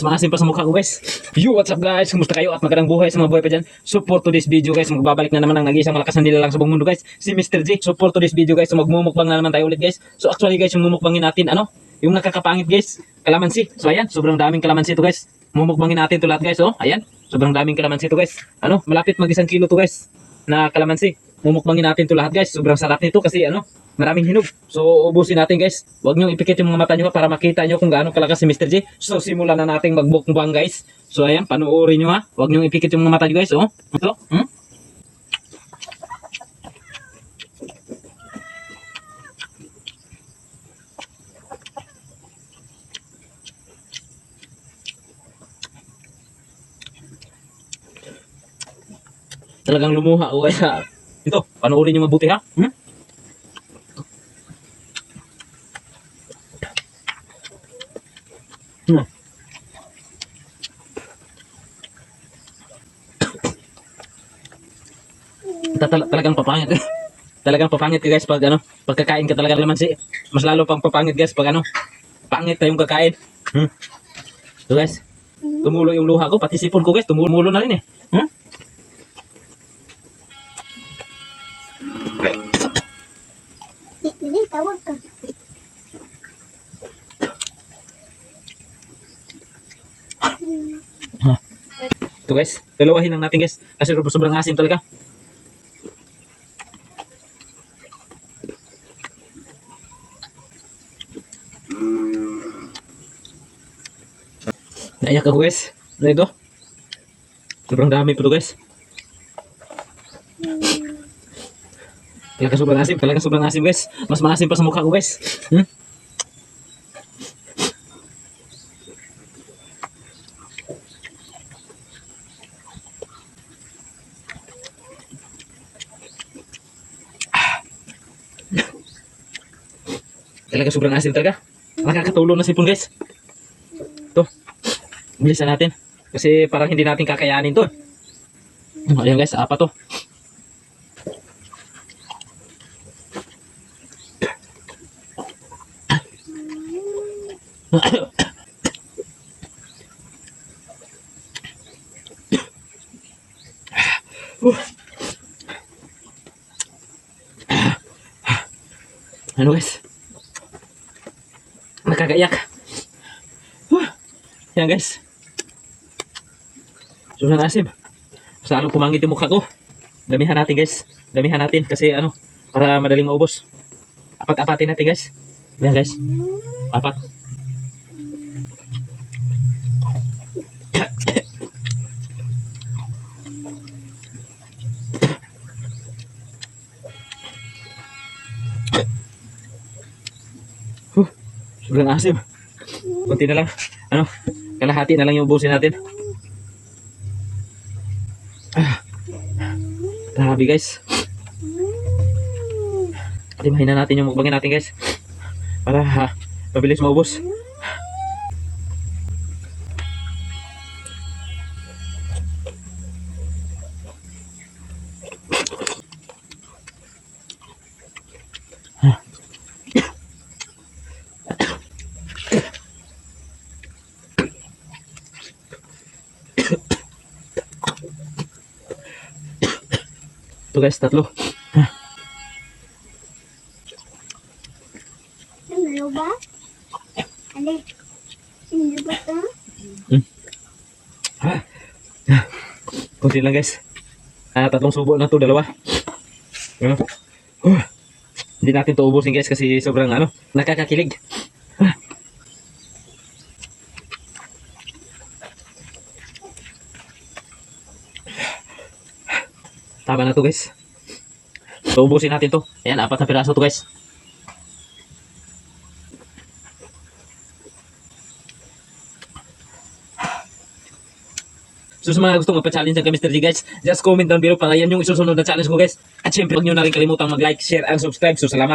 mas maasim pa sa mukha ko guys. Yo, what's up guys? Kumusta kayo at magandang buhay sa mga buhay pa dyan? Support to this video guys. Magbabalik na naman ang nag-iisang malakas na nilalang sa buong mundo guys. Si Mr. G. Support to this video guys. So magmumukbang na naman tayo ulit guys. So actually guys, yung mumukbangin natin, yung nakakapangit guys, kalamansi. So ayan, sobrang daming kalamansi to guys. Mumukbangin natin to lahat guys. Oh, ayan, sobrang daming kalamansi to guys. Malapit mag 1 kilo to guys na kalamansi. Mumukbangin natin to lahat guys. Sobrang sarap nito kasi maraming hinog. So ubusin natin guys. Huwag niyo ipikit yung mga mata niyo para makita niyo kung gaano kalakas si Mr. J. So simulan na nating magbukbang guys. So ayan, panoorin niyo ha. Huwag niyo ipikit yung mga mata niyo guys. Oh, ito. Talagang lumuha o kaya ito, panoorin niyo mabuti ha. Talagang papangit. Talagang papangit guys pag pagkakain ka talaga naman mas lalo pang papangit guys pag pangit na yung kakain. So guys, tumulo yung luha ko, pati sipon ko guys, tumulo na rin eh. Hindi, tawag ka. Ito guys, dalawahin lang natin guys kasi sobrang asim talaga. Naiyak ako guys. Ano ito? Sobrang dami po ito guys. Talaga sobrang asim guys. Mas maasim pa sa mukha ko guys. Talaga sobrang asim talaga. Nakakatulong na sipon guys. Ito. Bilisan natin. Kasi parang hindi natin kakayanin to. Ayan guys, apat to. Ano guys? Nakakaiyak. Yan guys. Sobrang asim. Saan pumangit yung mukha ko. Damihan natin guys. Damihan natin kasi para madaling maubos. Apat-apatin natin guys. Yan guys. Apat. Sobrang asim. Kunti na lang. Kalahati na lang yung ubusin natin. Grabe guys. Limahin na natin yung mukbangin natin guys. Para mabilis maubos. Ito guys, 3. Ano ba? Ano? Ano ba ito? Kunti lang guys. 3 subo na to, 2. Hindi natin to ubusin guys kasi sobrang nakakakilig. Tama na to guys. So ubusin natin to. Ayan, 4 na piraso to guys. So sa mga gustong magpa-challenge ng Mr. G guys, just comment down below para yan yung isusunod na challenge ko guys. At syempre huwag nyo na rin kalimutang mag-like, share, and subscribe. So salamat.